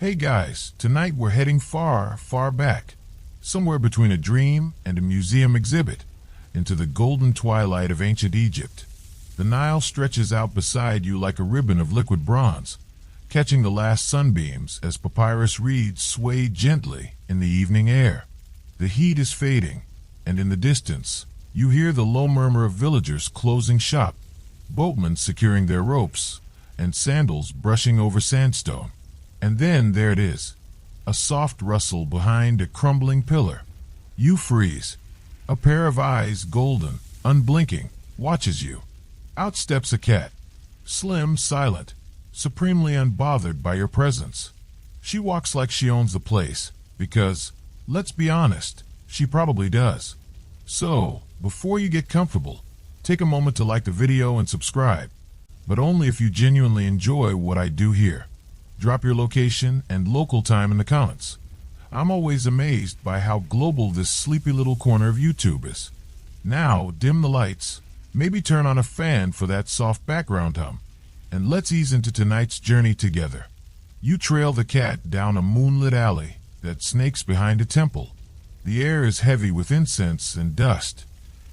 Hey guys, tonight we're heading far, far back, somewhere between a dream and a museum exhibit, into the golden twilight of ancient Egypt. The Nile stretches out beside you like a ribbon of liquid bronze, catching the last sunbeams as papyrus reeds sway gently in the evening air. The heat is fading, and in the distance, you hear the low murmur of villagers closing shop, boatmen securing their ropes, and sandals brushing over sandstone. And then there it is, a soft rustle behind a crumbling pillar. You freeze. A pair of eyes, golden, unblinking, watches you. Out steps a cat, slim, silent, supremely unbothered by your presence. She walks like she owns the place, because, let's be honest, she probably does. So, before you get comfortable, take a moment to like the video and subscribe, but only if you genuinely enjoy what I do here. Drop your location and local time in the comments. I'm always amazed by how global this sleepy little corner of YouTube is. Now, dim the lights, maybe turn on a fan for that soft background hum, and let's ease into tonight's journey together. You trail the cat down a moonlit alley that snakes behind a temple. The air is heavy with incense and dust.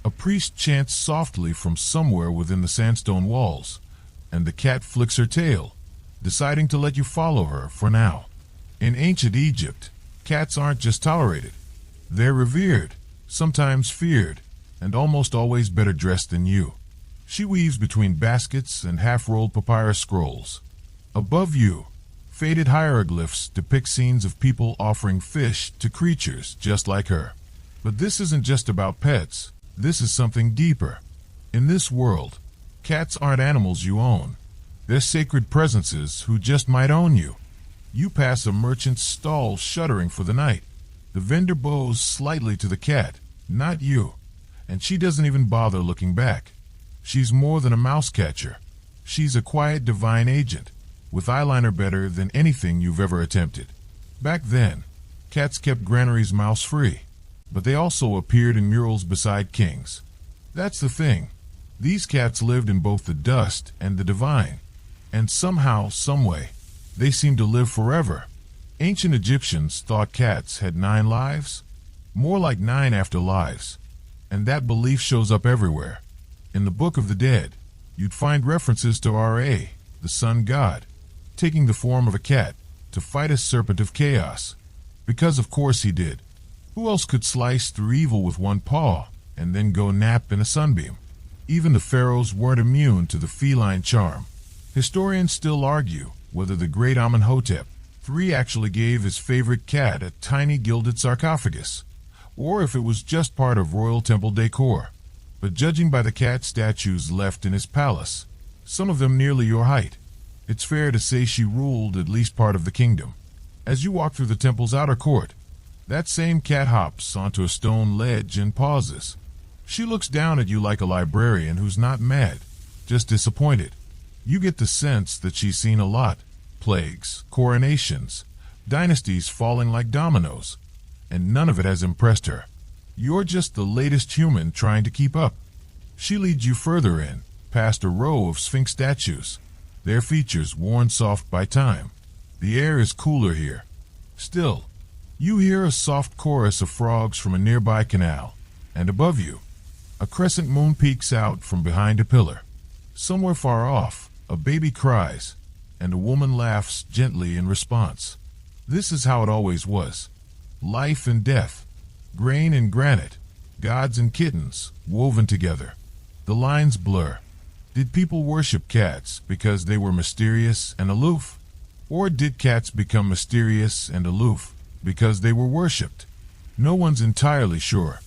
A priest chants softly from somewhere within the sandstone walls, and the cat flicks her tail, deciding to let you follow her for now. In ancient Egypt, cats aren't just tolerated. They're revered, sometimes feared, and almost always better dressed than you. She weaves between baskets and half-rolled papyrus scrolls. Above you, faded hieroglyphs depict scenes of people offering fish to creatures just like her. But this isn't just about pets. This is something deeper. In this world, cats aren't animals you own. They're sacred presences who just might own you. You pass a merchant's stall shuddering for the night. The vendor bows slightly to the cat, not you, and she doesn't even bother looking back. She's more than a mouse catcher. She's a quiet divine agent, with eyeliner better than anything you've ever attempted. Back then, cats kept granaries mouse-free, but they also appeared in murals beside kings. That's the thing. These cats lived in both the dust and the divine. And somehow, someway, they seem to live forever. Ancient Egyptians thought cats had 9 lives, more like 9 afterlives, and that belief shows up everywhere. In the Book of the Dead, you'd find references to Ra, the sun god, taking the form of a cat to fight a serpent of chaos, because of course he did. Who else could slice through evil with one paw and then go nap in a sunbeam? Even the pharaohs weren't immune to the feline charm. Historians still argue whether the great Amenhotep III actually gave his favorite cat a tiny gilded sarcophagus, or if it was just part of royal temple decor. But judging by the cat statues left in his palace, some of them nearly your height, it's fair to say she ruled at least part of the kingdom. As you walk through the temple's outer court, that same cat hops onto a stone ledge and pauses. She looks down at you like a librarian who's not mad, just disappointed. You get the sense that she's seen a lot. Plagues, coronations, dynasties falling like dominoes, and none of it has impressed her. You're just the latest human trying to keep up. She leads you further in, past a row of Sphinx statues, their features worn soft by time. The air is cooler here. Still, you hear a soft chorus of frogs from a nearby canal, and above you, a crescent moon peeks out from behind a pillar. Somewhere far off, a baby cries, and a woman laughs gently in response. This is how it always was. Life and death, grain and granite, gods and kittens, woven together. The lines blur. Did people worship cats because they were mysterious and aloof? Or did cats become mysterious and aloof because they were worshipped? No one's entirely sure.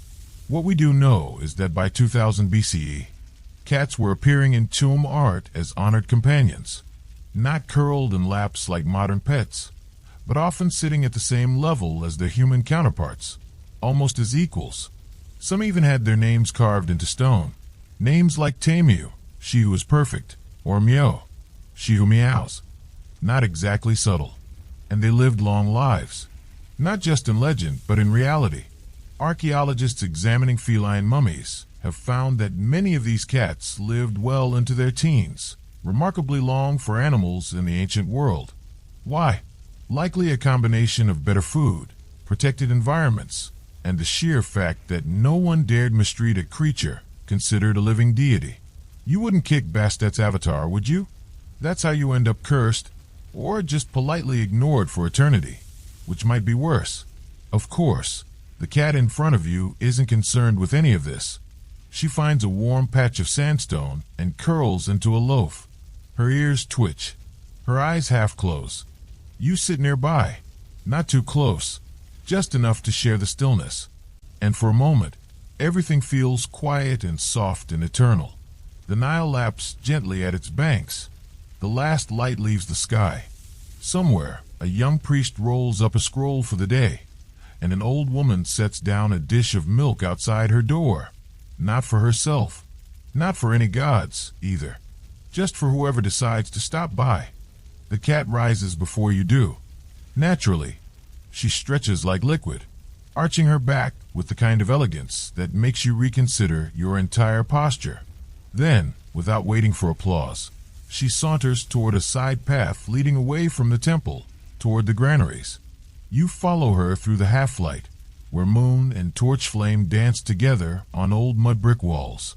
What we do know is that by 2000 BCE, cats were appearing in tomb art as honored companions, not curled in laps like modern pets, but often sitting at the same level as their human counterparts, almost as equals. Some even had their names carved into stone. Names like Tamiu, she who is perfect, or Myo, she who meows. Not exactly subtle. And they lived long lives, not just in legend, but in reality. Archaeologists examining feline mummies have found that many of these cats lived well into their teens, remarkably long for animals in the ancient world. Why? Likely a combination of better food, protected environments, and the sheer fact that no one dared mistreat a creature considered a living deity. You wouldn't kick Bastet's avatar, would you? That's how you end up cursed, or just politely ignored for eternity, which might be worse. Of course, the cat in front of you isn't concerned with any of this. She finds a warm patch of sandstone and curls into a loaf. Her ears twitch, her eyes half close. You sit nearby, not too close, just enough to share the stillness. And for a moment, everything feels quiet and soft and eternal. The Nile laps gently at its banks. The last light leaves the sky. Somewhere, a young priest rolls up a scroll for the day, and an old woman sets down a dish of milk outside her door. Not for herself, not for any gods, either. Just for whoever decides to stop by. The cat rises before you do. Naturally, she stretches like liquid, arching her back with the kind of elegance that makes you reconsider your entire posture. Then, without waiting for applause, she saunters toward a side path leading away from the temple, toward the granaries. You follow her through the half-light, where moon and torch flame dance together on old mud brick walls.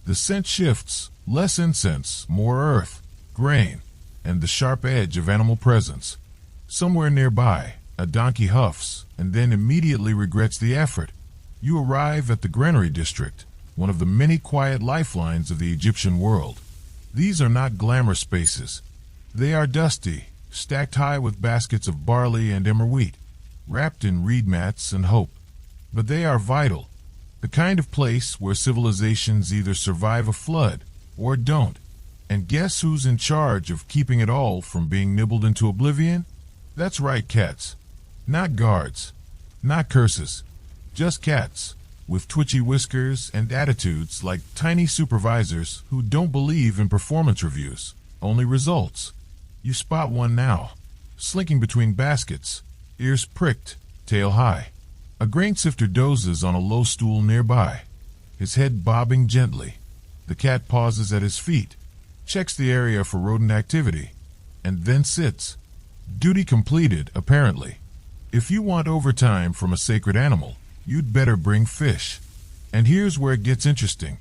The scent shifts, less incense, more earth, grain, and the sharp edge of animal presence. Somewhere nearby, a donkey huffs and then immediately regrets the effort. You arrive at the granary district, one of the many quiet lifelines of the Egyptian world. These are not glamour spaces. They are dusty, stacked high with baskets of barley and emmer wheat, wrapped in reed mats and hope. But they are vital, the kind of place where civilizations either survive a flood or don't. And guess who's in charge of keeping it all from being nibbled into oblivion? That's right, cats. Not guards, not curses, just cats, with twitchy whiskers and attitudes like tiny supervisors who don't believe in performance reviews, only results. You spot one now, slinking between baskets, ears pricked, tail high. A grain sifter dozes on a low stool nearby, his head bobbing gently. The cat pauses at his feet, checks the area for rodent activity, and then sits. Duty completed, apparently. If you want overtime from a sacred animal, you'd better bring fish. And here's where it gets interesting.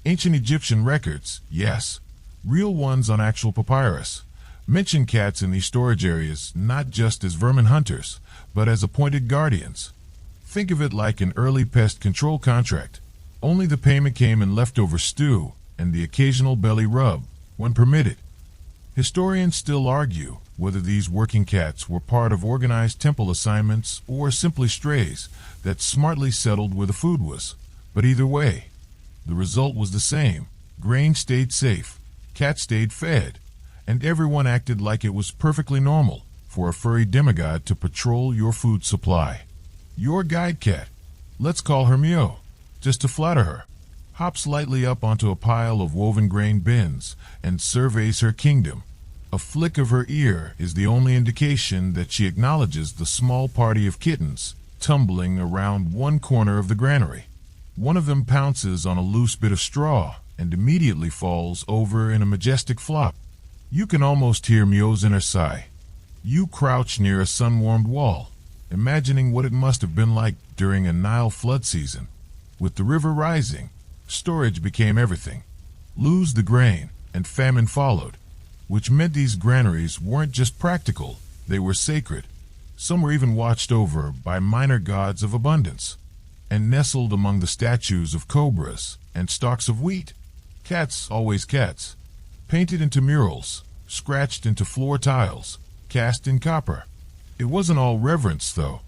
Ancient Egyptian records, yes, real ones on actual papyrus, mention cats in these storage areas not just as vermin hunters, but as appointed guardians. Think of it like an early pest control contract. Only the payment came in leftover stew and the occasional belly rub, when permitted. Historians still argue whether these working cats were part of organized temple assignments or simply strays that smartly settled where the food was. But either way, the result was the same. Grain stayed safe, cats stayed fed, and everyone acted like it was perfectly normal for a furry demigod to patrol your food supply. Your guide cat, let's call her Mio, just to flatter her, hops lightly up onto a pile of woven grain bins and surveys her kingdom. A flick of her ear is the only indication that she acknowledges the small party of kittens tumbling around one corner of the granary. One of them pounces on a loose bit of straw and immediately falls over in a majestic flop. You can almost hear Mio's inner sigh. You crouch near a sun-warmed wall, imagining what it must have been like during a Nile flood season. With the river rising, storage became everything. Lose the grain, and famine followed, which meant these granaries weren't just practical, they were sacred. Some were even watched over by minor gods of abundance, and nestled among the statues of cobras and stalks of wheat. Cats, always cats, painted into murals, scratched into floor tiles, cast in copper. It wasn't all reverence, though.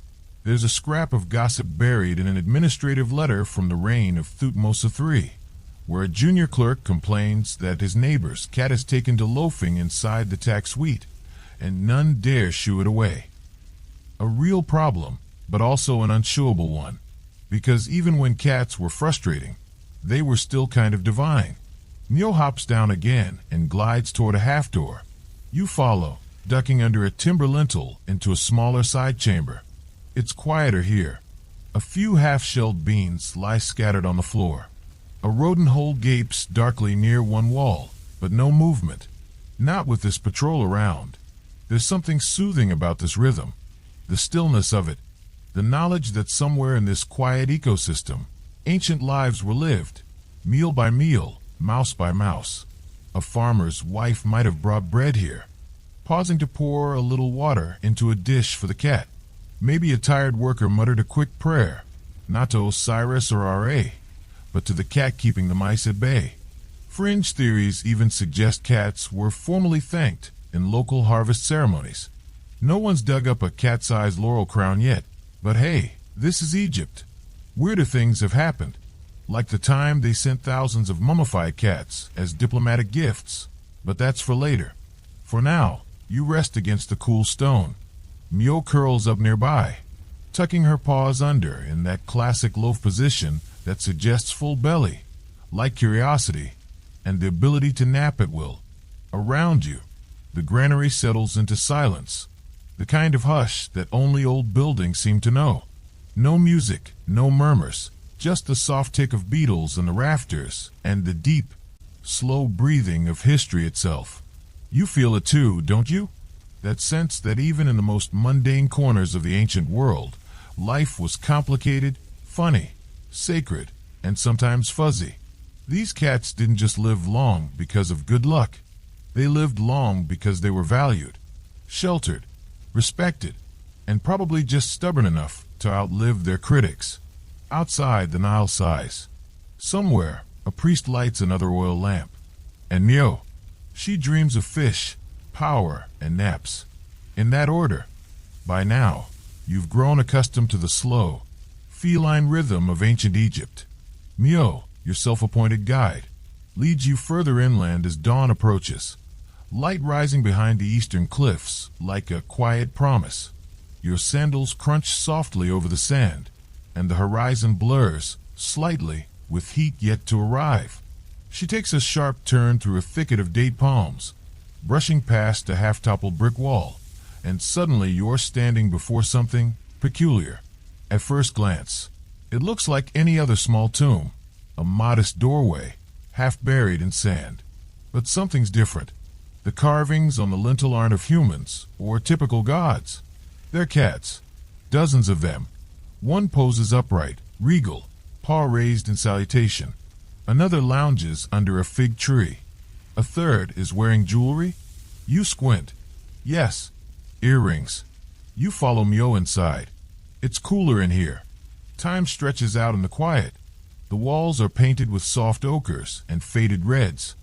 There's a scrap of gossip buried in an administrative letter from the reign of Thutmose III, where a junior clerk complains that his neighbor's cat has taken to loafing inside the tax wheat, and none dare shoo it away. A real problem, but also an unshooable one, because even when cats were frustrating, they were still kind of divine. Mio hops down again and glides toward a half door. You follow, ducking under a timber lintel into a smaller side chamber. It's quieter here. A few half-shelled beans lie scattered on the floor. A rodent hole gapes darkly near one wall, but no movement. Not with this patrol around. There's something soothing about this rhythm, the stillness of it, the knowledge that somewhere in this quiet ecosystem, ancient lives were lived, meal by meal, mouse by mouse. A farmer's wife might have brought bread here, pausing to pour a little water into a dish for the cat. Maybe a tired worker muttered a quick prayer, not to Osiris or Ra, but to the cat keeping the mice at bay. Fringe theories even suggest cats were formally thanked in local harvest ceremonies. No one's dug up a cat-sized laurel crown yet, but hey, this is Egypt. Weirder things have happened, like the time they sent thousands of mummified cats as diplomatic gifts, but that's for later. For now, you rest against the cool stone. Mio curls up nearby, tucking her paws under in that classic loaf position that suggests full belly, like curiosity, and the ability to nap at will. Around you, the granary settles into silence, the kind of hush that only old buildings seem to know. No music, no murmurs, just the soft tick of beetles in the rafters and the deep, slow breathing of history itself. You feel it too, don't you? That sense that even in the most mundane corners of the ancient world, life was complicated, funny, sacred, and sometimes fuzzy. These cats didn't just live long because of good luck. They lived long because they were valued, sheltered, respected, and probably just stubborn enough to outlive their critics. Outside the Nile sighs. Somewhere, a priest lights another oil lamp. And Mio, she dreams of fish, power, and naps. In that order. By now, you've grown accustomed to the slow, feline rhythm of ancient Egypt. Mio, your self-appointed guide, leads you further inland as dawn approaches, light rising behind the eastern cliffs like a quiet promise. Your sandals crunch softly over the sand, and the horizon blurs slightly with heat yet to arrive. She takes a sharp turn through a thicket of date palms, brushing past a half-toppled brick wall, and suddenly you're standing before something peculiar. At first glance, it looks like any other small tomb, a modest doorway, half buried in sand. But something's different. The carvings on the lintel aren't of humans or typical gods. They're cats, dozens of them. One poses upright, regal, paw raised in salutation. Another lounges under a fig tree. A third is wearing jewelry. You squint. Yes, earrings. You follow Mio inside. It's cooler in here. Time stretches out in the quiet. The walls are painted with soft ochres and faded reds.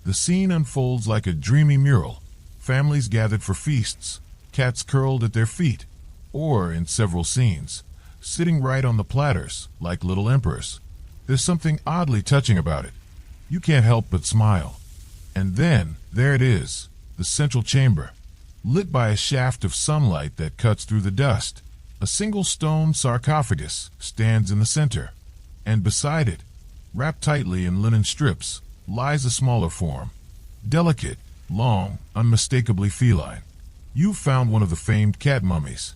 The scene unfolds like a dreamy mural. Families gathered for feasts, cats curled at their feet, or, in several scenes, sitting right on the platters like little emperors. There's something oddly touching about it. You can't help but smile. And then, there it is, the central chamber, lit by a shaft of sunlight that cuts through the dust. A single stone sarcophagus stands in the center, and beside it, wrapped tightly in linen strips, lies a smaller form, delicate, long, unmistakably feline. You've found one of the famed cat mummies.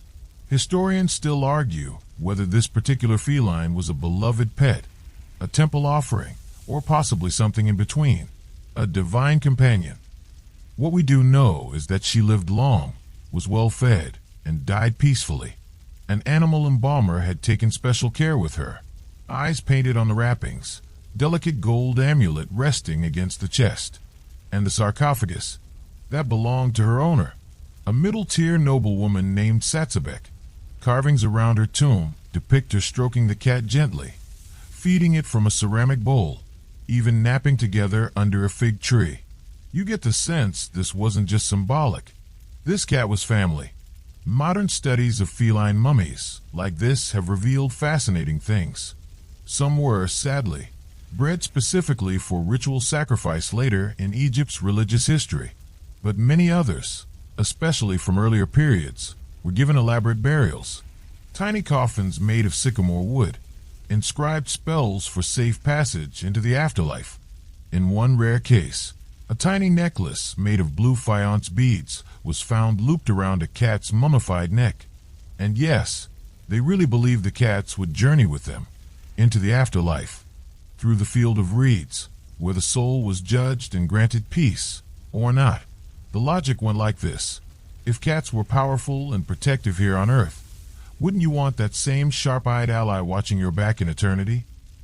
Historians still argue whether this particular feline was a beloved pet, a temple offering, or possibly something in between, a divine companion. What we do know is that she lived long, was well fed, and died peacefully. An animal embalmer had taken special care with her, eyes painted on the wrappings, delicate gold amulet resting against the chest, and the sarcophagus that belonged to her owner, a middle-tier noblewoman named Satsebek. Carvings around her tomb depict her stroking the cat gently, feeding it from a ceramic bowl, even napping together under a fig tree. You get the sense this wasn't just symbolic. This cat was family. Modern studies of feline mummies like this have revealed fascinating things. Some were, sadly, bred specifically for ritual sacrifice later in Egypt's religious history, but many others, especially from earlier periods, were given elaborate burials. Tiny coffins made of sycamore wood, inscribed spells for safe passage into the afterlife. In one rare case, a tiny necklace made of blue faience beads was found looped around a cat's mummified neck. And yes, they really believed the cats would journey with them into the afterlife, through the field of reeds, where the soul was judged and granted peace, or not. The logic went like this. If cats were powerful and protective here on Earth, wouldn't you want that same sharp-eyed ally watching your back in eternity?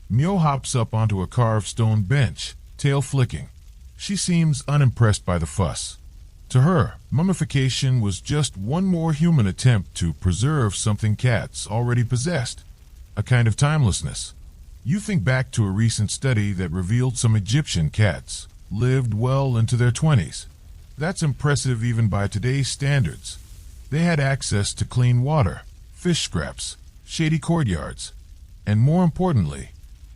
Mio hops up onto a carved stone bench, tail flicking. She seems unimpressed by the fuss. To her, mummification was just one more human attempt to preserve something cats already possessed, a kind of timelessness. You think back to a recent study that revealed some Egyptian cats lived well into their 20s. That's impressive even by today's standards. They had access to clean water, fish scraps, shady courtyards, and more importantly,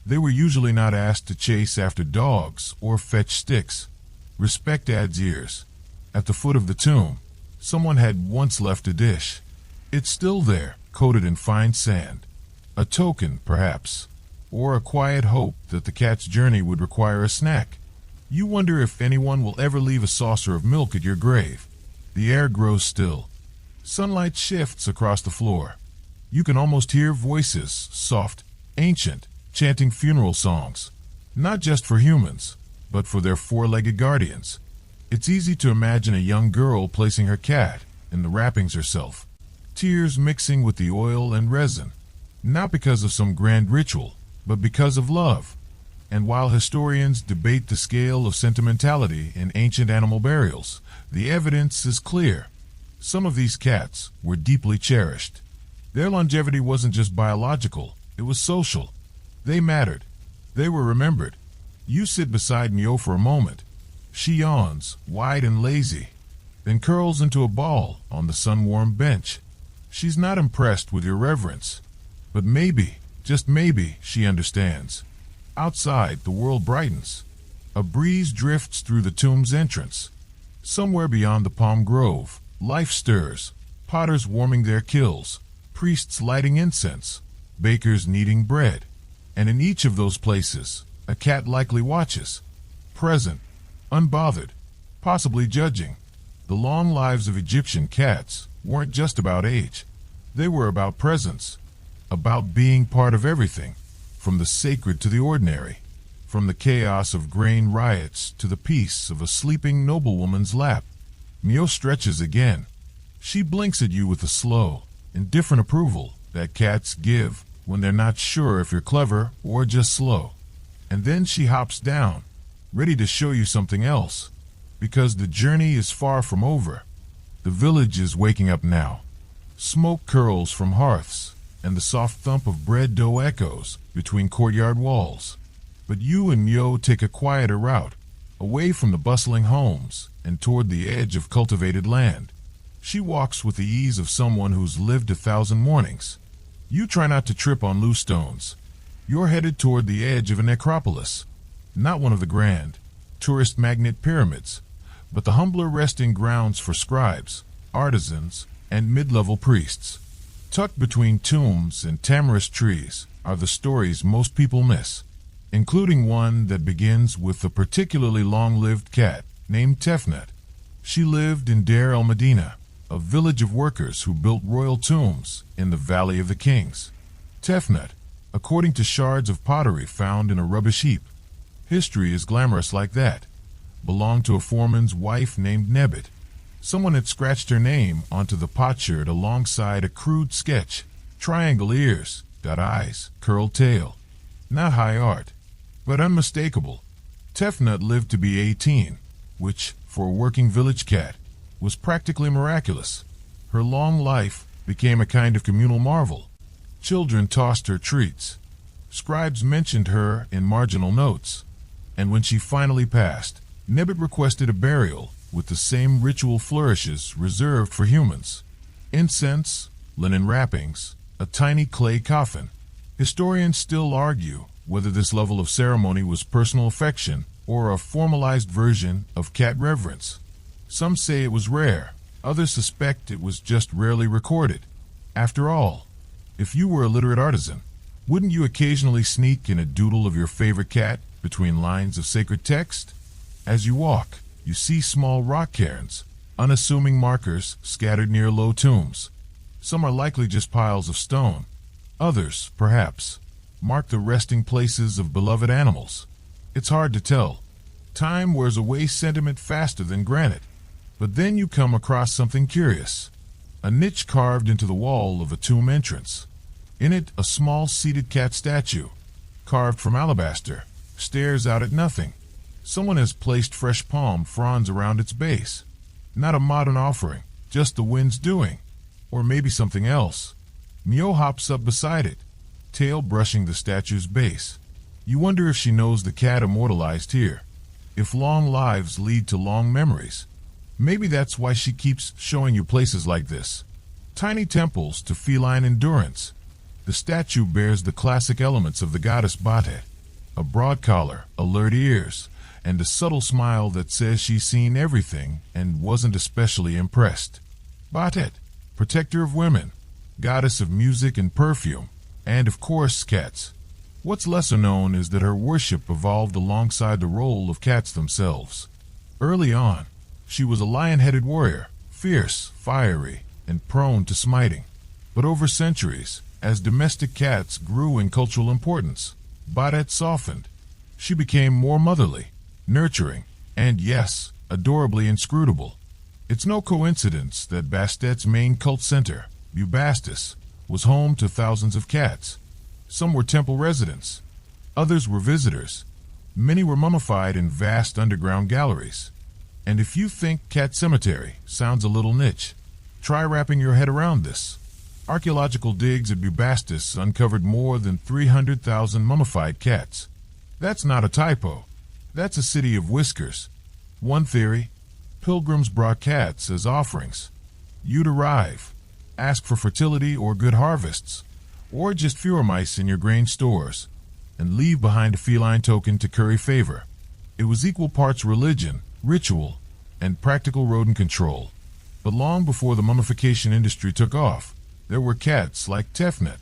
they were usually not asked to chase after dogs or fetch sticks. Respect adds years. At the foot of the tomb, someone had once left a dish. It's still there, coated in fine sand. A token, perhaps, or a quiet hope that the cat's journey would require a snack. You wonder if anyone will ever leave a saucer of milk at your grave. The air grows still. Sunlight shifts across the floor. You can almost hear voices, soft, ancient, chanting funeral songs, not just for humans, but for their four-legged guardians. It's easy to imagine a young girl placing her cat in the wrappings herself, tears mixing with the oil and resin, not because of some grand ritual, but because of love. And while historians debate the scale of sentimentality in ancient animal burials, the evidence is clear. Some of these cats were deeply cherished. Their longevity wasn't just biological, it was social. They mattered. They were remembered. You sit beside Mio for a moment. She yawns, wide and lazy, then curls into a ball on the sun-warmed bench. She's not impressed with your reverence, but maybe, just maybe, she understands. Outside, the world brightens. A breeze drifts through the tomb's entrance. Somewhere beyond the palm grove, life stirs, potters warming their kilns, priests lighting incense, bakers kneading bread. And in each of those places, a cat likely watches, present, unbothered, possibly judging. The long lives of Egyptian cats weren't just about age. They were about presence, about being part of everything, from the sacred to the ordinary, from the chaos of grain riots to the peace of a sleeping noblewoman's lap. Mio stretches again. She blinks at you with the slow, indifferent approval that cats give when they're not sure if you're clever or just slow. And then she hops down, ready to show you something else, because the journey is far from over. The village is waking up now. Smoke curls from hearths, and the soft thump of bread dough echoes between courtyard walls. But you and Mio take a quieter route, away from the bustling homes and toward the edge of cultivated land. She walks with the ease of someone who's lived 1,000 mornings. You try not to trip on loose stones. You're headed toward the edge of a necropolis, not one of the grand, tourist magnet pyramids, but the humbler resting grounds for scribes, artisans, and mid-level priests. Tucked between tombs and tamarisk trees are the stories most people miss, including one that begins with a particularly long-lived cat named Tefnut. She lived in Deir el-Medina, a village of workers who built royal tombs in the Valley of the Kings. Tefnut, according to shards of pottery found in a rubbish heap. History is glamorous like that. Belonged to a foreman's wife named Nebet. Someone had scratched her name onto the potsherd alongside a crude sketch. Triangle ears, dot eyes, curled tail. Not high art, but unmistakable. Tefnut lived to be 18, which, for a working village cat, was practically miraculous. Her long life became a kind of communal marvel. Children tossed her treats. Scribes mentioned her in marginal notes. And when she finally passed, Nebet requested a burial with the same ritual flourishes reserved for humans. Incense, linen wrappings, a tiny clay coffin. Historians still argue whether this level of ceremony was personal affection or a formalized version of cat reverence. Some say it was rare, others suspect it was just rarely recorded. After all, if you were a literate artisan, wouldn't you occasionally sneak in a doodle of your favorite cat between lines of sacred text? As you walk, you see small rock cairns, unassuming markers scattered near low tombs. Some are likely just piles of stone. Others, perhaps, mark the resting places of beloved animals. It's hard to tell. Time wears away sentiment faster than granite. But then you come across something curious. A niche carved into the wall of a tomb entrance. In it, a small seated cat statue, carved from alabaster, stares out at nothing. Someone has placed fresh palm fronds around its base. Not a modern offering, just the wind's doing. Or maybe something else. Mio hops up beside it, tail brushing the statue's base. You wonder if she knows the cat immortalized here. If long lives lead to long memories. Maybe that's why she keeps showing you places like this. Tiny temples to feline endurance. The statue bears the classic elements of the goddess Bastet. A broad collar, alert ears, and a subtle smile that says she's seen everything and wasn't especially impressed. Bastet, protector of women, goddess of music and perfume, and of course cats. What's lesser known is that her worship evolved alongside the role of cats themselves. Early on, she was a lion-headed warrior, fierce, fiery, and prone to smiting. But over centuries, as domestic cats grew in cultural importance, Bastet softened. She became more motherly, nurturing, and yes, adorably inscrutable. It's no coincidence that Bastet's main cult center, Bubastis, was home to thousands of cats. Some were temple residents. Others were visitors. Many were mummified in vast underground galleries. And if you think cat cemetery sounds a little niche, try wrapping your head around this. Archaeological digs at Bubastis uncovered more than 300,000 mummified cats. That's not a typo. That's a city of whiskers. One theory, pilgrims brought cats as offerings. You'd arrive, ask for fertility or good harvests, or just fewer mice in your grain stores, and leave behind a feline token to curry favor. It was equal parts religion, ritual, and practical rodent control. But long before the mummification industry took off, there were cats like Tefnet,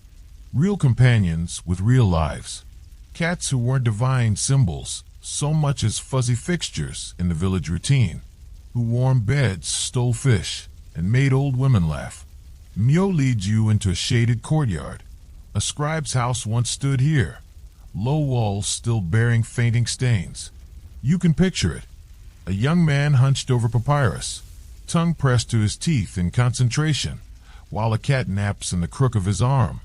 real companions with real lives. Cats who weren't divine symbols so much as fuzzy fixtures in the village routine, who warmed beds, stole fish, and made old women laugh. Mio leads you into a shaded courtyard. A scribe's house once stood here, low walls still bearing fainting stains. You can picture it. A young man hunched over papyrus, tongue pressed to his teeth in concentration, while a cat naps in the crook of his arm.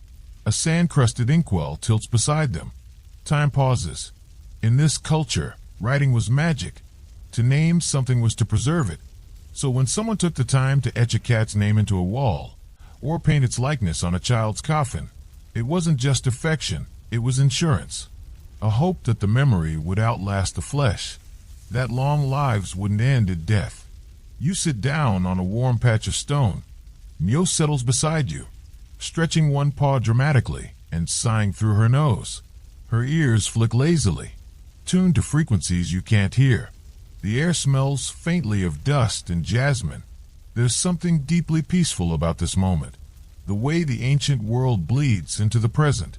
A sand-crusted inkwell tilts beside them. Time pauses. In this culture, writing was magic. To name something was to preserve it. So when someone took the time to etch a cat's name into a wall, or paint its likeness on a child's coffin, it wasn't just affection, it was insurance. A hope that the memory would outlast the flesh, that long lives wouldn't end at death. You sit down on a warm patch of stone. Mio settles beside you, stretching one paw dramatically and sighing through her nose. Her ears flick lazily, tuned to frequencies you can't hear. The air smells faintly of dust and jasmine. There's something deeply peaceful about this moment. The way the ancient world bleeds into the present.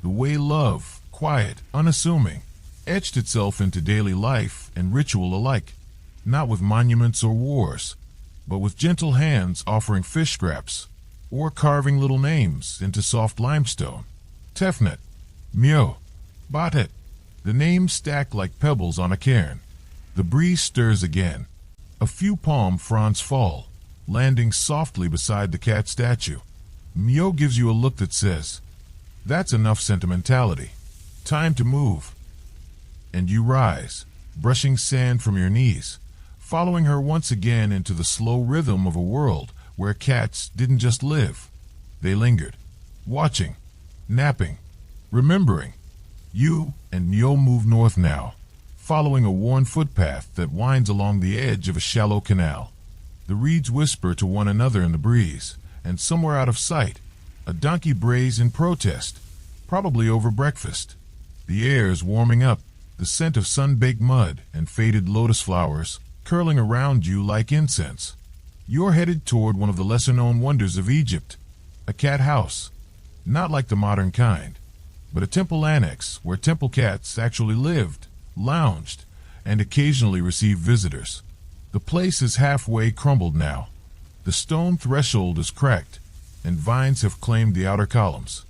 The way love, quiet, unassuming, etched itself into daily life and ritual alike. Not with monuments or wars, but with gentle hands offering fish scraps, or carving little names into soft limestone. Tefnet, Mio, Bastet. The names stack like pebbles on a cairn. The breeze stirs again. A few palm fronds fall, landing softly beside the cat statue. Mio gives you a look that says, "That's enough sentimentality. Time to move." And you rise, brushing sand from your knees, following her once again into the slow rhythm of a world where cats didn't just live. They lingered, watching, napping, remembering. You and Mio move north now, following a worn footpath that winds along the edge of a shallow canal. The reeds whisper to one another in the breeze, and somewhere out of sight, a donkey brays in protest, probably over breakfast. The air is warming up, the scent of sun-baked mud and faded lotus flowers curling around you like incense. You're headed toward one of the lesser-known wonders of Egypt, a cat house. Not like the modern kind, but a temple annex where temple cats actually lived, lounged, and occasionally received visitors. The place is halfway crumbled now. The stone threshold is cracked, and vines have claimed the outer columns.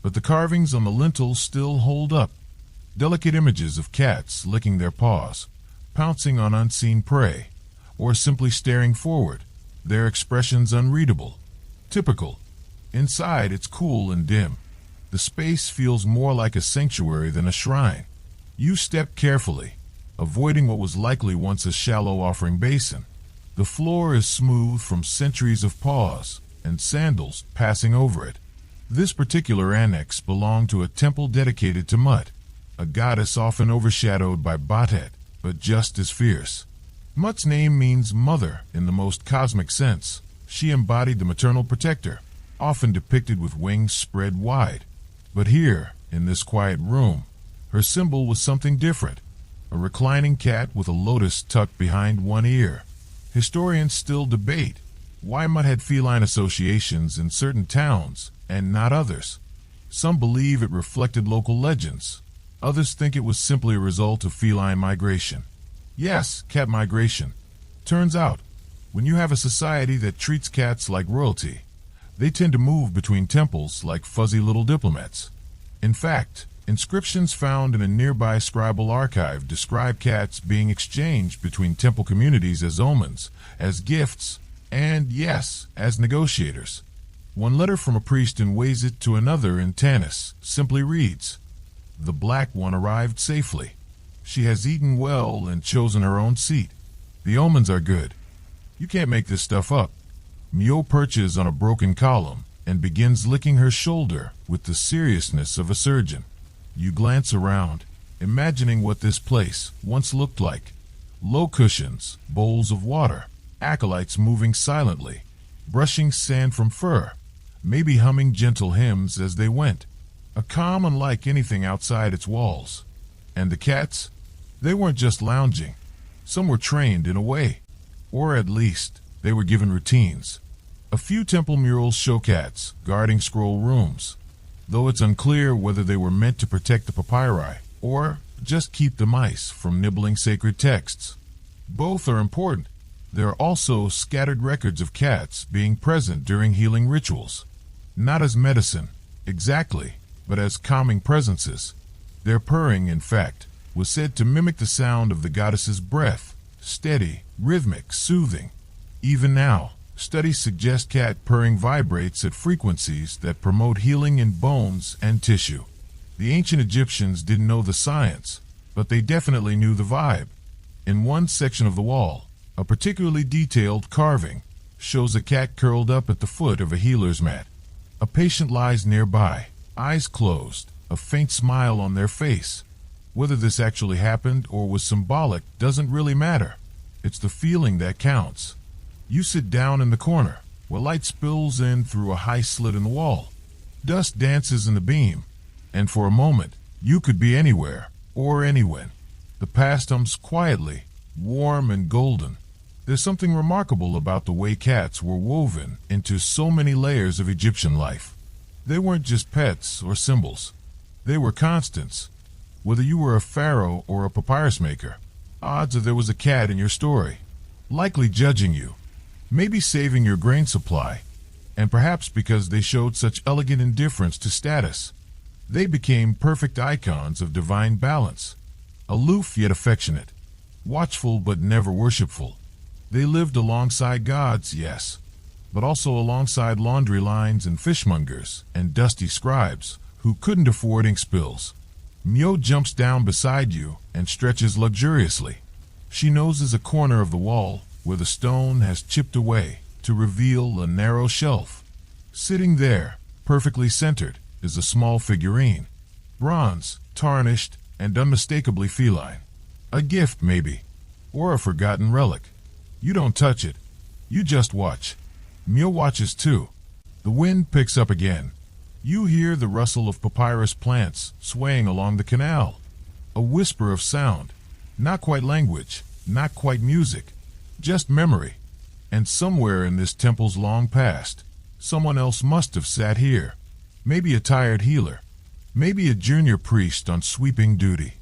But the carvings on the lintel still hold up, delicate images of cats licking their paws, pouncing on unseen prey, or simply staring forward, their expressions unreadable. Typical. Inside, it's cool and dim. The space feels more like a sanctuary than a shrine. You step carefully, avoiding what was likely once a shallow offering basin. The floor is smooth from centuries of paws and sandals passing over it. This particular annex belonged to a temple dedicated to Mut, a goddess often overshadowed by Bastet, but just as fierce. Mut's name means mother in the most cosmic sense. She embodied the maternal protector, often depicted with wings spread wide. But here, in this quiet room, her symbol was something different. A reclining cat with a lotus tucked behind one ear. Historians still debate why Mut had feline associations in certain towns and not others. Some believe it reflected local legends. Others think it was simply a result of feline migration. Yes, cat migration. Turns out, when you have a society that treats cats like royalty, they tend to move between temples like fuzzy little diplomats. In fact, inscriptions found in a nearby scribal archive describe cats being exchanged between temple communities as omens, as gifts, and, yes, as negotiators. One letter from a priest in Wazit to another in Tanis simply reads, "The black one arrived safely. She has eaten well and chosen her own seat. The omens are good. You can't make this stuff up." Mio perches on a broken column and begins licking her shoulder with the seriousness of a surgeon. You glance around, imagining what this place once looked like. Low cushions, bowls of water, acolytes moving silently, brushing sand from fur, maybe humming gentle hymns as they went. A calm unlike anything outside its walls. And the cats? They weren't just lounging. Some were trained in a way. Or at least, they were given routines. A few temple murals show cats guarding scroll rooms, though it's unclear whether they were meant to protect the papyri or just keep the mice from nibbling sacred texts. Both are important. There are also scattered records of cats being present during healing rituals. Not as medicine, exactly, but as calming presences. Their purring, in fact, was said to mimic the sound of the goddess's breath, steady, rhythmic, soothing. Even now, studies suggest cat purring vibrates at frequencies that promote healing in bones and tissue. The ancient Egyptians didn't know the science, but they definitely knew the vibe. In one section of the wall, a particularly detailed carving shows a cat curled up at the foot of a healer's mat. A patient lies nearby, eyes closed, a faint smile on their face. Whether this actually happened or was symbolic doesn't really matter. It's the feeling that counts. You sit down in the corner, where light spills in through a high slit in the wall. Dust dances in the beam, and for a moment, you could be anywhere or anywhen. The past hums quietly, warm and golden. There's something remarkable about the way cats were woven into so many layers of Egyptian life. They weren't just pets or symbols. They were constants. Whether you were a pharaoh or a papyrus maker, odds are there was a cat in your story, likely judging you, maybe saving your grain supply, and perhaps because they showed such elegant indifference to status, they became perfect icons of divine balance, aloof yet affectionate, watchful but never worshipful. They lived alongside gods, yes, but also alongside laundry lines and fishmongers and dusty scribes who couldn't afford ink spills. Mio jumps down beside you and stretches luxuriously. She noses a corner of the wall where the stone has chipped away to reveal a narrow shelf. Sitting there, perfectly centered, is a small figurine. Bronze, tarnished, and unmistakably feline. A gift, maybe, or a forgotten relic. You don't touch it. You just watch. Mio watches too. The wind picks up again. You hear the rustle of papyrus plants swaying along the canal. A whisper of sound. Not quite language, not quite music, just memory. And somewhere in this temple's long past, someone else must have sat here. Maybe a tired healer. Maybe a junior priest on sweeping duty.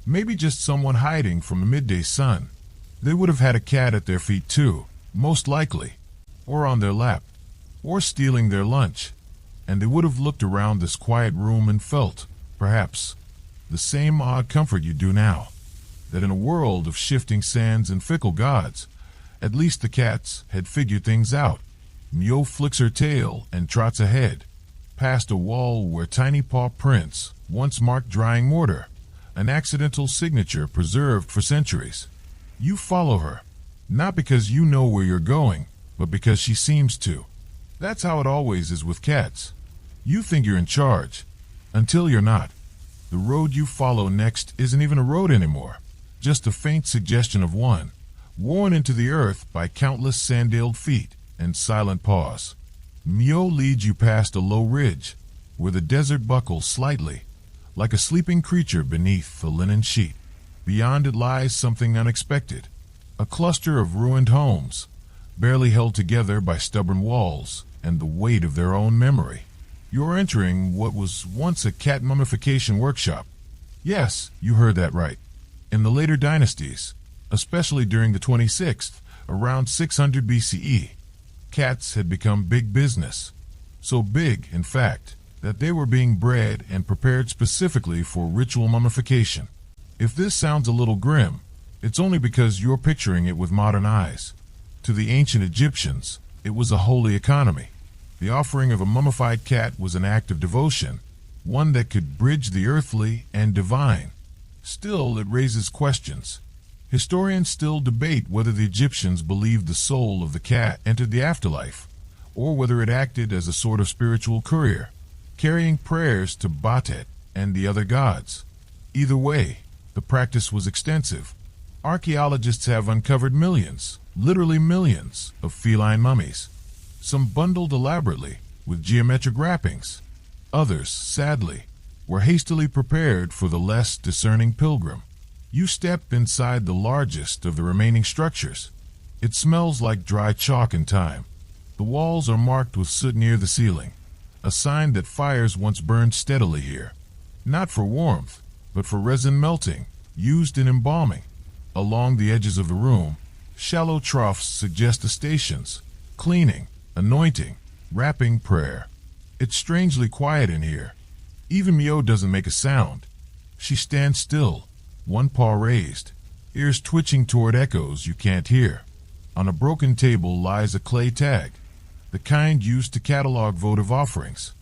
Maybe just someone hiding from the midday sun. They would have had a cat at their feet too, most likely, or on their lap, or stealing their lunch. And they would have looked around this quiet room and felt, perhaps, the same odd comfort you do now, that in a world of shifting sands and fickle gods, At least the cats had figured things out. Mio flicks her tail and trots ahead, past a wall where tiny paw prints once marked drying mortar, an accidental signature preserved for centuries. You follow her, not because you know where you're going, but because she seems to. That's how it always is with cats. You think you're in charge, until you're not. The road you follow next isn't even a road anymore, just a faint suggestion of one, worn into the earth by countless sandaled feet and silent paws. Mio leads you past a low ridge, where the desert buckles slightly, like a sleeping creature beneath a linen sheet. Beyond it lies something unexpected, a cluster of ruined homes, barely held together by stubborn walls and the weight of their own memory. You're entering what was once a cat mummification workshop. Yes, you heard that right. In the later dynasties, especially during the 26th, around 600 BCE, cats had become big business. So big, in fact, that they were being bred and prepared specifically for ritual mummification. If this sounds a little grim, it's only because you're picturing it with modern eyes. To the ancient Egyptians, it was a holy economy. The offering of a mummified cat was an act of devotion, one that could bridge the earthly and divine. Still, it raises questions. Historians still debate whether the Egyptians believed the soul of the cat entered the afterlife, or whether it acted as a sort of spiritual courier, carrying prayers to Bastet and the other gods. Either way, the practice was extensive. Archaeologists have uncovered millions, literally millions, of feline mummies, some bundled elaborately with geometric wrappings. Others, sadly, were hastily prepared for the less discerning pilgrim. You step inside the largest of the remaining structures. It smells like dry chalk and time. The walls are marked with soot near the ceiling, a sign that fires once burned steadily here, not for warmth, but for resin melting, used in embalming. Along the edges of the room, shallow troughs suggest the stations, cleaning, anointing, wrapping, prayer. It's strangely quiet in here. Even Mio doesn't make a sound. She stands still, one paw raised, ears twitching toward echoes you can't hear. On a broken table lies a clay tag, the kind used to catalog votive offerings.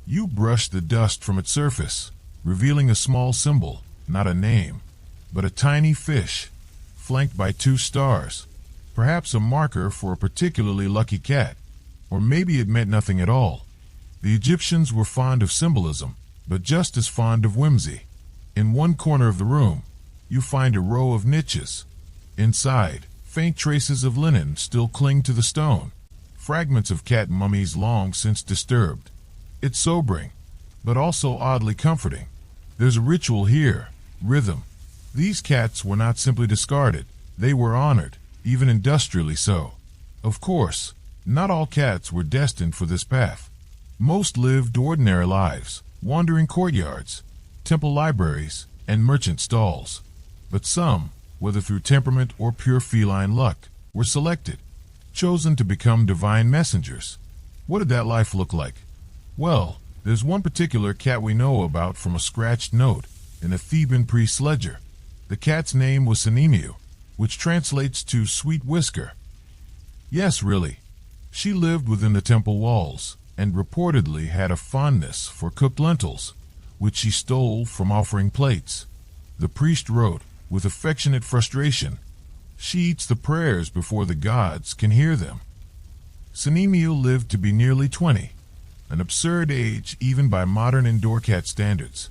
You brush the dust from its surface, revealing a small symbol, not a name, but a tiny fish, flanked by 2 stars, perhaps a marker for a particularly lucky cat. Or maybe it meant nothing at all. The Egyptians were fond of symbolism, but just as fond of whimsy. In one corner of the room, you find a row of niches. Inside, faint traces of linen still cling to the stone, fragments of cat mummies long since disturbed. It's sobering, but also oddly comforting. There's a ritual here, rhythm. These cats were not simply discarded, they were honored, even industrially so. Of course, not all cats were destined for this path. Most lived ordinary lives, wandering courtyards, temple libraries, and merchant stalls. But some, whether through temperament or pure feline luck, were selected, chosen to become divine messengers. What did that life look like? Well, there's one particular cat we know about from a scratched note in a Theban priest's ledger. The cat's name was Sinemiu, which translates to sweet whisker. Yes, really. She lived within the temple walls and reportedly had a fondness for cooked lentils, which she stole from offering plates. The priest wrote, with affectionate frustration, "She eats the prayers before the gods can hear them." Sinemiu lived to be nearly 20, an absurd age even by modern indoor cat standards.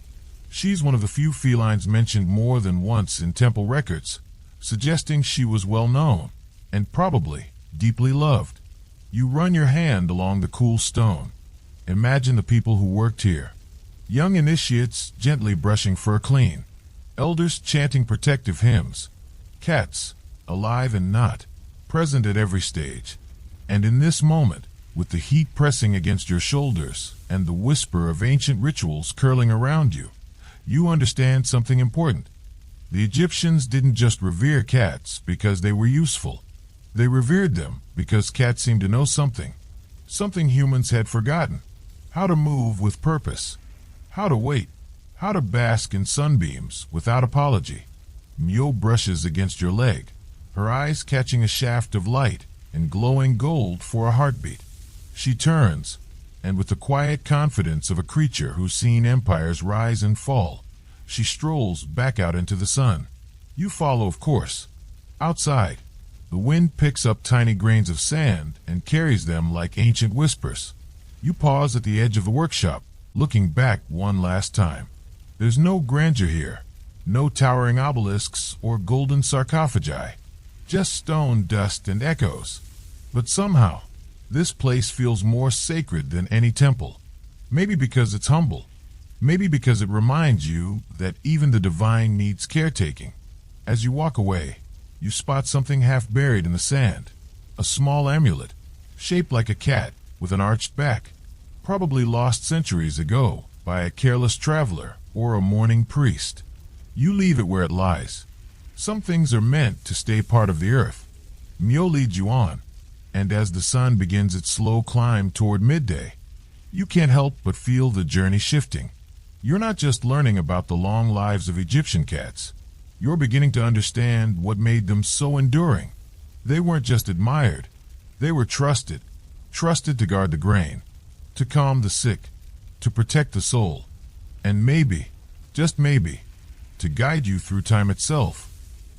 She's one of the few felines mentioned more than once in temple records, suggesting she was well known and probably deeply loved. You run your hand along the cool stone. Imagine the people who worked here. Young initiates gently brushing fur clean, elders chanting protective hymns, cats, alive and not, present at every stage. And in this moment, with the heat pressing against your shoulders and the whisper of ancient rituals curling around you, you understand something important. The Egyptians didn't just revere cats because they were useful. They revered them because cats seemed to know something humans had forgotten: how to move with purpose, how to wait, how to bask in sunbeams without apology. Mio brushes against your leg, her eyes catching a shaft of light and glowing gold for a heartbeat. She turns, and with the quiet confidence of a creature who's seen empires rise and fall, she strolls back out into the sun. You follow, of course. Outside, the wind picks up tiny grains of sand and carries them like ancient whispers. You pause at the edge of the workshop, looking back one last time. There's no grandeur here, no towering obelisks or golden sarcophagi, just stone, dust, and echoes. But somehow, this place feels more sacred than any temple. Maybe because it's humble. Maybe because it reminds you that even the divine needs caretaking. As you walk away, you spot something half buried in the sand. A small amulet, shaped like a cat with an arched back, probably lost centuries ago by a careless traveler or a mourning priest. You leave it where it lies. Some things are meant to stay part of the earth. Mio leads you on, and as the sun begins its slow climb toward midday, you can't help but feel the journey shifting. You're not just learning about the long lives of Egyptian cats. You're beginning to understand what made them so enduring. They weren't just admired. They were trusted. Trusted to guard the grain, to calm the sick, to protect the soul, and maybe, just maybe, to guide you through time itself.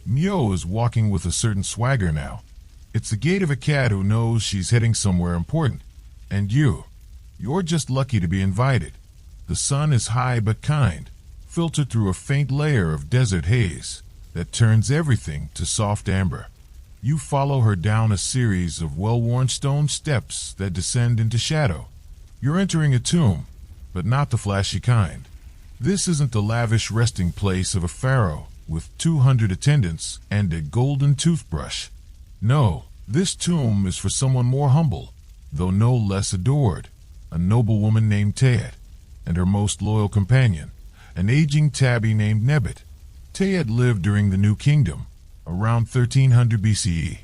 Mio is walking with a certain swagger now. It's the gait of a cat who knows she's heading somewhere important. And you're just lucky to be invited. The sun is high but kind, filtered through a faint layer of desert haze that turns everything to soft amber. You follow her down a series of well-worn stone steps that descend into shadow. You're entering a tomb, but not the flashy kind. This isn't the lavish resting place of a pharaoh with 200 attendants and a golden toothbrush. No, this tomb is for someone more humble, though no less adored, a noble woman named Tayet, and her most loyal companion, an aging tabby named Nebet. Tayet lived during the New Kingdom, around 1300 BCE,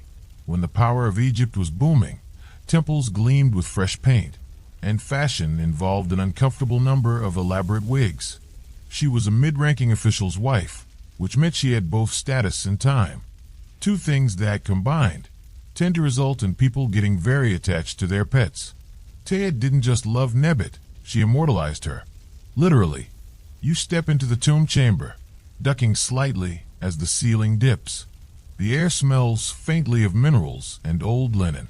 when the power of Egypt was booming. Temples gleamed with fresh paint, and fashion involved an uncomfortable number of elaborate wigs. She was a mid-ranking official's wife, which meant she had both status and time. Two things that, combined, tend to result in people getting very attached to their pets. Tayet didn't just love Nebet, she immortalized her. Literally, you step into the tomb chamber, ducking slightly as the ceiling dips. The air smells faintly of minerals and old linen.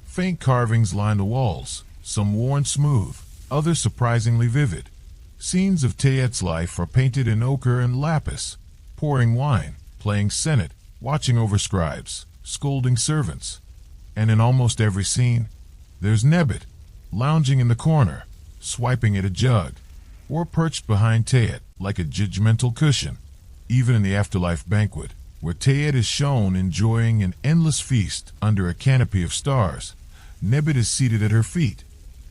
Faint carvings line the walls, some worn smooth, others surprisingly vivid. Scenes of Tayet's life are painted in ochre and lapis, pouring wine, playing senate, watching over scribes, scolding servants. And in almost every scene, there's Nebet, lounging in the corner, swiping at a jug, or perched behind Tayet like a judgmental cushion. Even in the afterlife banquet, where Tayet is shown enjoying an endless feast under a canopy of stars, Nebet is seated at her feet,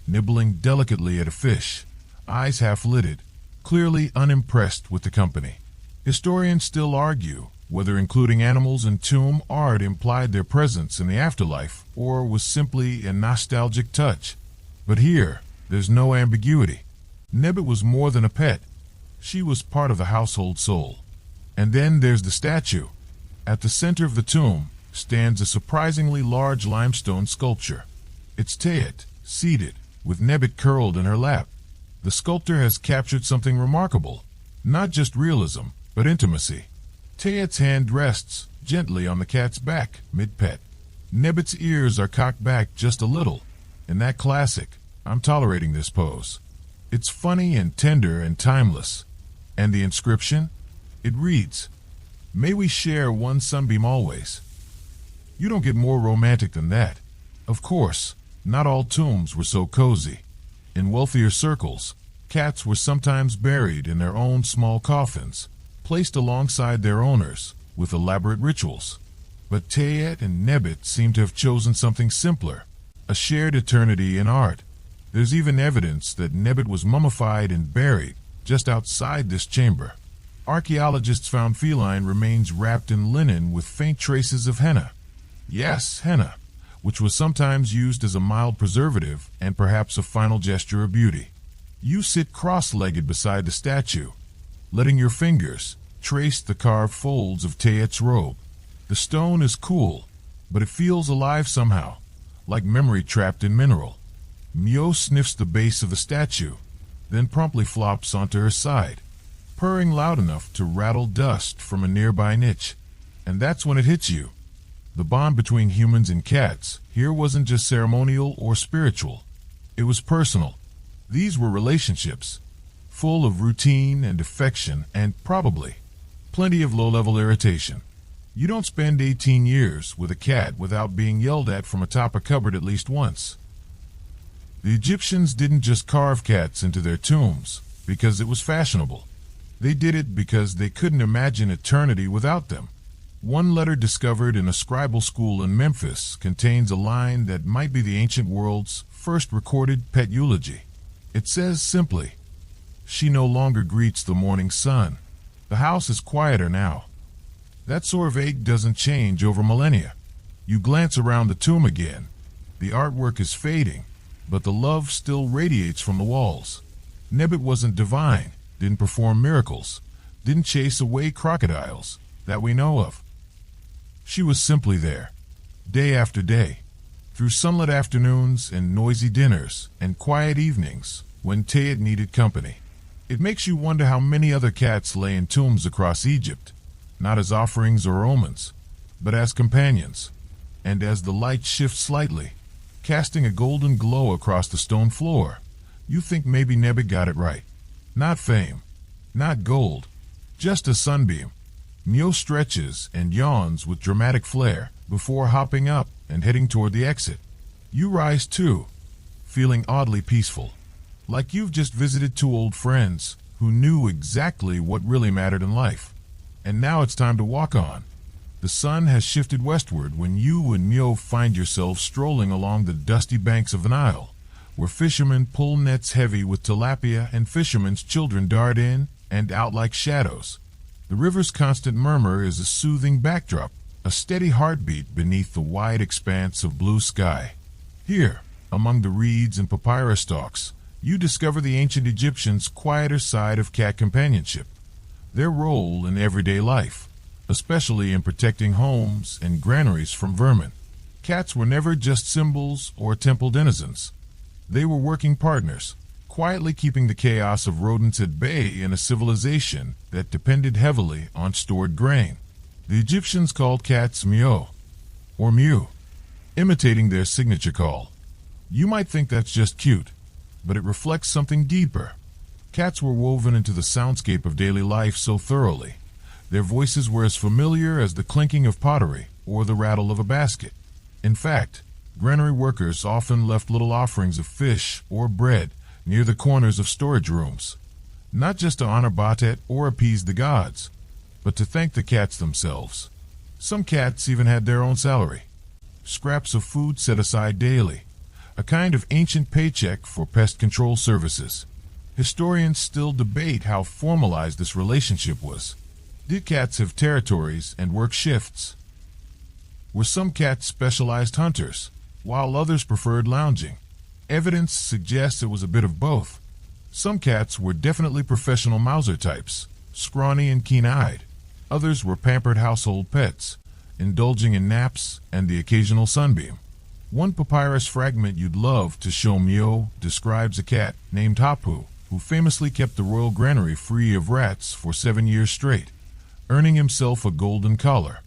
nibbling delicately at a fish, eyes half-lidded, clearly unimpressed with the company. Historians still argue whether including animals in tomb art implied their presence in the afterlife or was simply a nostalgic touch. But here, there's no ambiguity. Nebet was more than a pet. She was part of the household soul. And then there's the statue. At the center of the tomb stands a surprisingly large limestone sculpture. It's Tayet, seated, with Nebet curled in her lap. The sculptor has captured something remarkable, not just realism, but intimacy. Tayet's hand rests gently on the cat's back, mid-pet. Nebet's ears are cocked back just a little, in that classic, "I'm tolerating this" pose. It's funny and tender and timeless. And the inscription? It reads, "May we share one sunbeam always." You don't get more romantic than that. Of course, not all tombs were so cozy. In wealthier circles, cats were sometimes buried in their own small coffins, placed alongside their owners with elaborate rituals. But Tayet and Nebet seem to have chosen something simpler, a shared eternity in art. There's even evidence that Nebet was mummified and buried just outside this chamber. Archaeologists found feline remains wrapped in linen with faint traces of henna. Yes, henna, which was sometimes used as a mild preservative and perhaps a final gesture of beauty. You sit cross-legged beside the statue, letting your fingers trace the carved folds of Tayet's robe. The stone is cool, but it feels alive somehow, like memory trapped in mineral. Myo sniffs the base of the statue, then promptly flops onto her side, purring loud enough to rattle dust from a nearby niche. And that's when it hits you. The bond between humans and cats here wasn't just ceremonial or spiritual. It was personal. These were relationships, full of routine and affection and, probably, plenty of low-level irritation. You don't spend 18 years with a cat without being yelled at from atop a cupboard at least once. The Egyptians didn't just carve cats into their tombs because it was fashionable. They did it because they couldn't imagine eternity without them. One letter discovered in a scribal school in Memphis contains a line that might be the ancient world's first recorded pet eulogy. It says simply, "She no longer greets the morning sun. The house is quieter now." That sort of ache doesn't change over millennia. You glance around the tomb again. The artwork is fading, but the love still radiates from the walls. Nebet wasn't divine, didn't perform miracles, didn't chase away crocodiles that we know of. She was simply there, day after day, through sunlit afternoons and noisy dinners and quiet evenings when Tayet needed company. It makes you wonder how many other cats lay in tombs across Egypt, not as offerings or omens, but as companions. And as the light shifts slightly, casting a golden glow across the stone floor, you think maybe Nebet got it right. Not fame, not gold, just a sunbeam. Myo stretches and yawns with dramatic flair before hopping up and heading toward the exit. You rise too, feeling oddly peaceful, like you've just visited two old friends who knew exactly what really mattered in life. And now it's time to walk on. The sun has shifted westward when you and Myo find yourselves strolling along the dusty banks of the Nile, where fishermen pull nets heavy with tilapia and fishermen's children dart in and out like shadows. The river's constant murmur is a soothing backdrop, a steady heartbeat beneath the wide expanse of blue sky. Here, among the reeds and papyrus stalks, you discover the ancient Egyptians' quieter side of cat companionship, their role in everyday life, especially in protecting homes and granaries from vermin. Cats were never just symbols or temple denizens. They were working partners, quietly keeping the chaos of rodents at bay in a civilization that depended heavily on stored grain. The Egyptians called cats myo, or mew, imitating their signature call. You might think that's just cute, but it reflects something deeper. Cats were woven into the soundscape of daily life so thoroughly. Their voices were as familiar as the clinking of pottery or the rattle of a basket. In fact, granary workers often left little offerings of fish or bread near the corners of storage rooms, not just to honor Bastet or appease the gods, but to thank the cats themselves. Some cats even had their own salary, scraps of food set aside daily, a kind of ancient paycheck for pest control services. Historians still debate how formalized this relationship was. Did cats have territories and work shifts? Were some cats specialized hunters, while others preferred lounging? Evidence suggests it was a bit of both. Some cats were definitely professional mouser types, scrawny and keen-eyed. Others were pampered household pets, indulging in naps and the occasional sunbeam. One papyrus fragment you'd love to show Myo describes a cat named Hapu, who famously kept the royal granary free of rats for 7 years straight, earning himself a golden collar,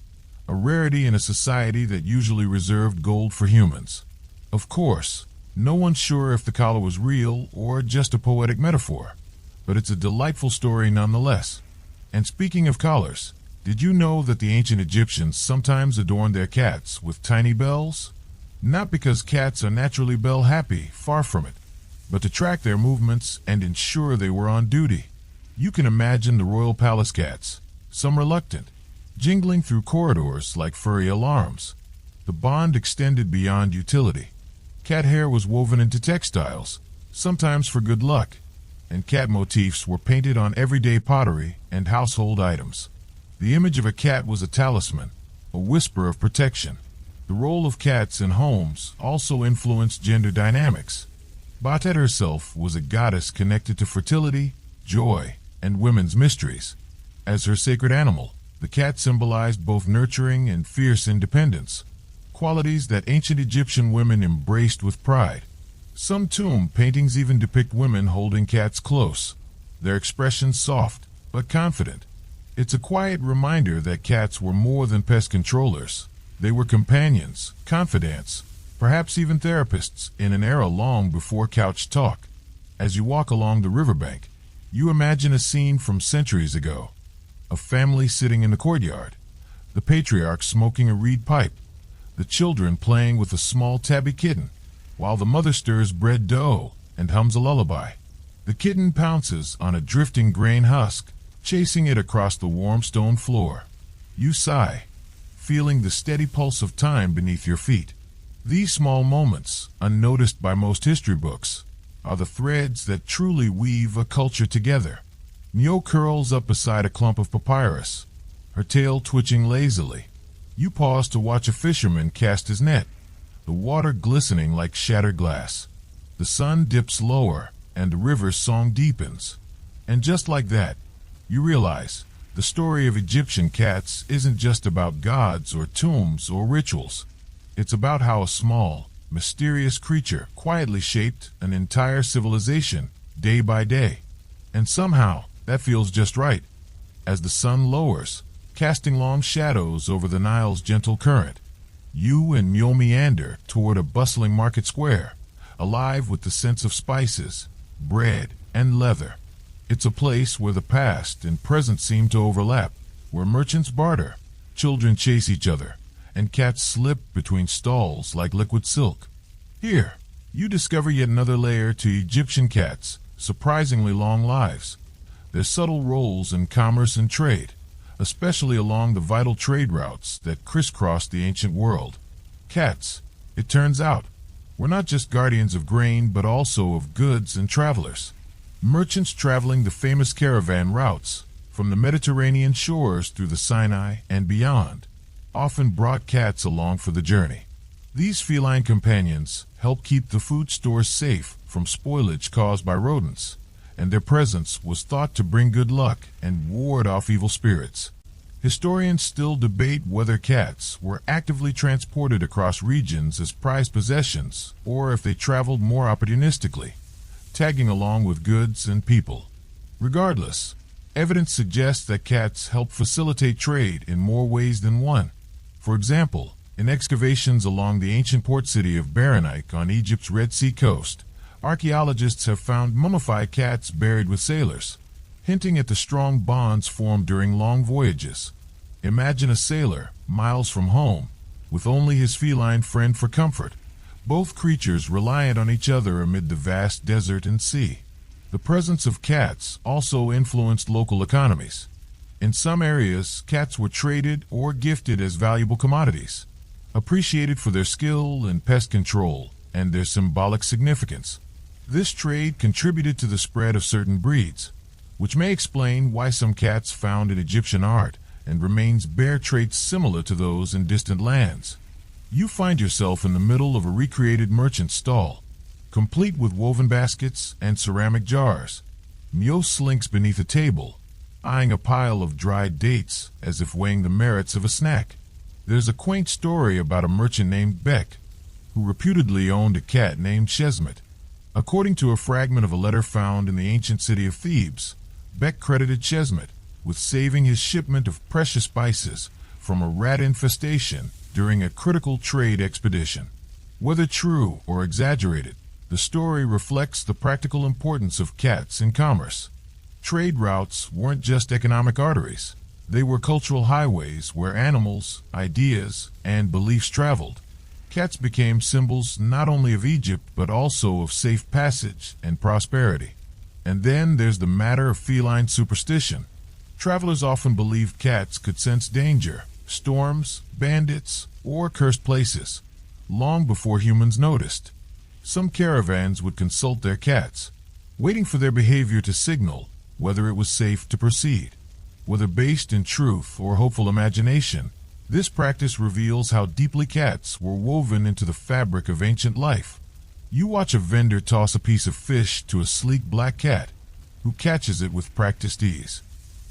a rarity in a society that usually reserved gold for humans. Of course, no one's sure if the collar was real or just a poetic metaphor, but it's a delightful story nonetheless. And speaking of collars, did you know that the ancient Egyptians sometimes adorned their cats with tiny bells? Not because cats are naturally bell-happy, far from it, but to track their movements and ensure they were on duty. You can imagine the royal palace cats, some reluctant, jingling through corridors like furry alarms. The bond extended beyond utility. Cat hair was woven into textiles, sometimes for good luck, and cat motifs were painted on everyday pottery and household items. The image of a cat was a talisman, a whisper of protection. The role of cats in homes also influenced gender dynamics. Bastet herself was a goddess connected to fertility, joy, and women's mysteries. As her sacred animal, The cat symbolized both nurturing and fierce independence, qualities that ancient Egyptian women embraced with pride. Some tomb paintings even depict women holding cats close, their expressions soft but confident. It's a quiet reminder that cats were more than pest controllers. They were companions, confidants, perhaps even therapists in an era long before couch talk. As you walk along the riverbank, you imagine a scene from centuries ago. A family sitting in the courtyard, the patriarch smoking a reed pipe, the children playing with a small tabby kitten, while the mother stirs bread dough and hums a lullaby. The kitten pounces on a drifting grain husk, chasing it across the warm stone floor. You sigh, feeling the steady pulse of time beneath your feet. These small moments, unnoticed by most history books, are the threads that truly weave a culture together. Mio curls up beside a clump of papyrus, her tail twitching lazily. You pause to watch a fisherman cast his net, the water glistening like shattered glass. The sun dips lower, and the river's song deepens. And just like that, you realize the story of Egyptian cats isn't just about gods or tombs or rituals. It's about how a small, mysterious creature quietly shaped an entire civilization day by day. And somehow, that feels just right. As the sun lowers, casting long shadows over the Nile's gentle current, you and Mule meander toward a bustling market square, alive with the sense of spices, bread, and leather. It's a place where the past and present seem to overlap, where merchants barter, children chase each other, and cats slip between stalls like liquid silk. Here, you discover yet another layer to Egyptian cats' surprisingly long lives. Their subtle roles in commerce and trade, especially along the vital trade routes that crisscross the ancient world. Cats, it turns out, were not just guardians of grain but also of goods and travelers. Merchants traveling the famous caravan routes from the Mediterranean shores through the Sinai and beyond often brought cats along for the journey. These feline companions help keep the food stores safe from spoilage caused by rodents, and their presence was thought to bring good luck and ward off evil spirits. Historians still debate whether cats were actively transported across regions as prized possessions or if they traveled more opportunistically, tagging along with goods and people. Regardless, evidence suggests that cats help facilitate trade in more ways than one. For example, in excavations along the ancient port city of Berenik on Egypt's Red Sea coast, archaeologists have found mummified cats buried with sailors, hinting at the strong bonds formed during long voyages. Imagine a sailor, miles from home, with only his feline friend for comfort, both creatures reliant on each other amid the vast desert and sea. The presence of cats also influenced local economies. In some areas, cats were traded or gifted as valuable commodities, appreciated for their skill in pest control and their symbolic significance. This trade contributed to the spread of certain breeds, which may explain why some cats found in Egyptian art and remains bear traits similar to those in distant lands. You find yourself in the middle of a recreated merchant stall, complete with woven baskets and ceramic jars. Mio slinks beneath a table, eyeing a pile of dried dates as if weighing the merits of a snack. There's a quaint story about a merchant named Beck, who reputedly owned a cat named Shesmet. According to a fragment of a letter found in the ancient city of Thebes, Beck credited Shesmet with saving his shipment of precious spices from a rat infestation during a critical trade expedition. Whether true or exaggerated, the story reflects the practical importance of cats in commerce. Trade routes weren't just economic arteries. They were cultural highways where animals, ideas, and beliefs traveled. Cats became symbols not only of Egypt but also of safe passage and prosperity. And then there's the matter of feline superstition. Travelers often believed cats could sense danger, storms, bandits, or cursed places, long before humans noticed. Some caravans would consult their cats, waiting for their behavior to signal whether it was safe to proceed. Whether based in truth or hopeful imagination, this practice reveals how deeply cats were woven into the fabric of ancient life. You watch a vendor toss a piece of fish to a sleek black cat, who catches it with practiced ease.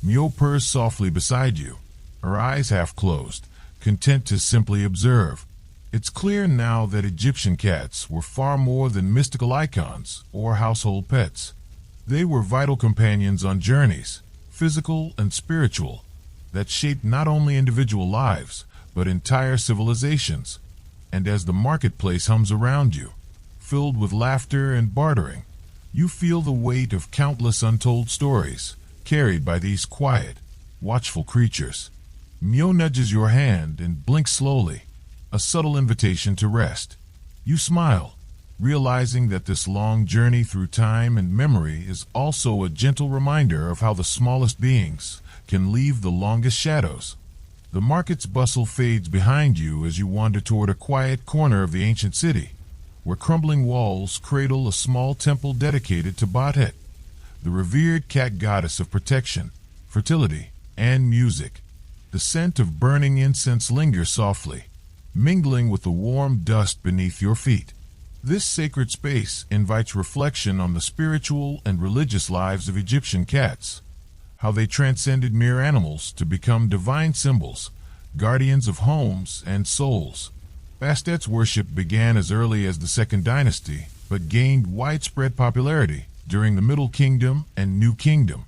Mio purrs softly beside you, her eyes half closed, content to simply observe. It's clear now that Egyptian cats were far more than mystical icons or household pets. They were vital companions on journeys, physical and spiritual, that shaped not only individual lives, but entire civilizations. And as the marketplace hums around you, filled with laughter and bartering, you feel the weight of countless untold stories carried by these quiet, watchful creatures. Mio nudges your hand and blinks slowly, a subtle invitation to rest. You smile, realizing that this long journey through time and memory is also a gentle reminder of how the smallest beings can leave the longest shadows. The market's bustle fades behind you as you wander toward a quiet corner of the ancient city, where crumbling walls cradle a small temple dedicated to Bastet, the revered cat goddess of protection, fertility, and music. The scent of burning incense lingers softly, mingling with the warm dust beneath your feet. This sacred space invites reflection on the spiritual and religious lives of Egyptian cats, how they transcended mere animals to become divine symbols, guardians of homes and souls. Bastet's worship began as early as the Second Dynasty, but gained widespread popularity during the Middle Kingdom and New Kingdom.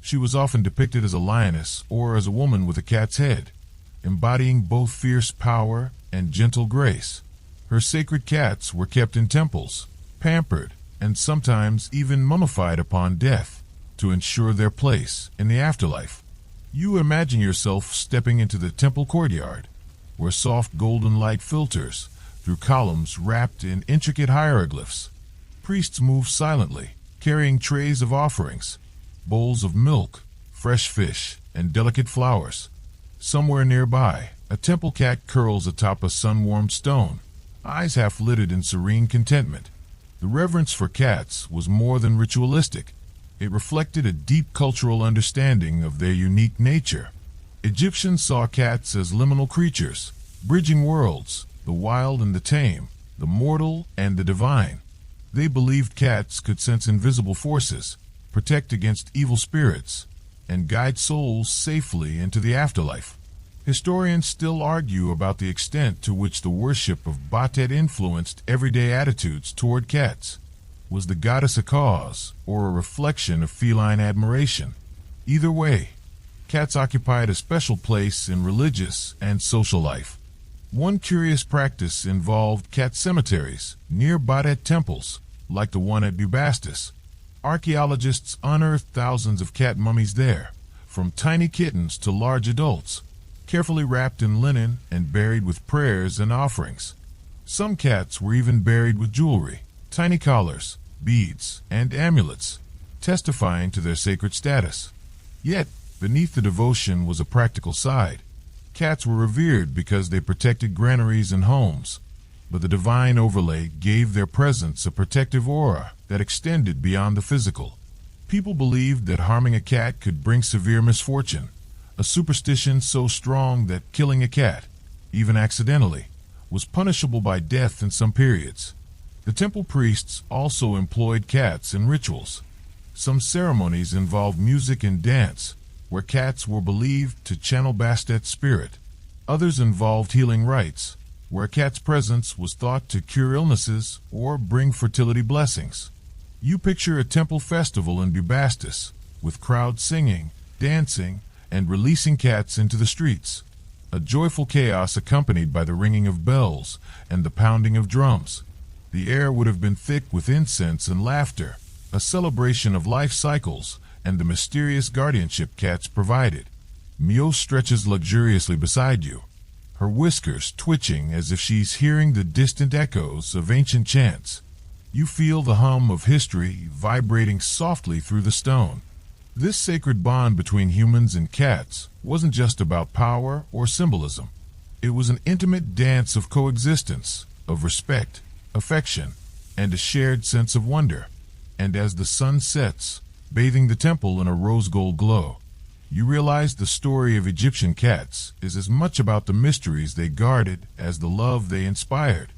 She was often depicted as a lioness or as a woman with a cat's head, embodying both fierce power and gentle grace. Her sacred cats were kept in temples, pampered, and sometimes even mummified upon death to ensure their place in the afterlife. You imagine yourself stepping into the temple courtyard, where soft golden light filters through columns wrapped in intricate hieroglyphs. Priests move silently, carrying trays of offerings, bowls of milk, fresh fish, and delicate flowers. Somewhere nearby, a temple cat curls atop a sun-warmed stone, eyes half-lidded in serene contentment. The reverence for cats was more than ritualistic. It reflected a deep cultural understanding of their unique nature. Egyptians saw cats as liminal creatures, bridging worlds, the wild and the tame, the mortal and the divine. They believed cats could sense invisible forces, protect against evil spirits, and guide souls safely into the afterlife. Historians still argue about the extent to which the worship of Bastet influenced everyday attitudes toward cats. Was the goddess a cause or a reflection of feline admiration? Either way, cats occupied a special place in religious and social life. One curious practice involved cat cemeteries near Bastet temples, like the one at Bastet. Archaeologists unearthed thousands of cat mummies there, from tiny kittens to large adults, carefully wrapped in linen and buried with prayers and offerings. Some cats were even buried with jewelry, tiny collars, beads, and amulets, testifying to their sacred status. Yet, beneath the devotion was a practical side. Cats were revered because they protected granaries and homes, but the divine overlay gave their presence a protective aura that extended beyond the physical. People believed that harming a cat could bring severe misfortune, a superstition so strong that killing a cat, even accidentally, was punishable by death in some periods. The temple priests also employed cats in rituals. Some ceremonies involved music and dance, where cats were believed to channel Bastet's spirit. Others involved healing rites, where a cat's presence was thought to cure illnesses or bring fertility blessings. You picture a temple festival in Bastet, with crowds singing, dancing, and releasing cats into the streets. A joyful chaos accompanied by the ringing of bells and the pounding of drums. The air would have been thick with incense and laughter, a celebration of life cycles and the mysterious guardianship cats provided. Mio stretches luxuriously beside you, her whiskers twitching as if she's hearing the distant echoes of ancient chants. You feel the hum of history vibrating softly through the stone. This sacred bond between humans and cats wasn't just about power or symbolism. It was an intimate dance of coexistence, of respect, affection, and a shared sense of wonder. And as the sun sets, bathing the temple in a rose-gold glow, you realize the story of Egyptian cats is as much about the mysteries they guarded as the love they inspired.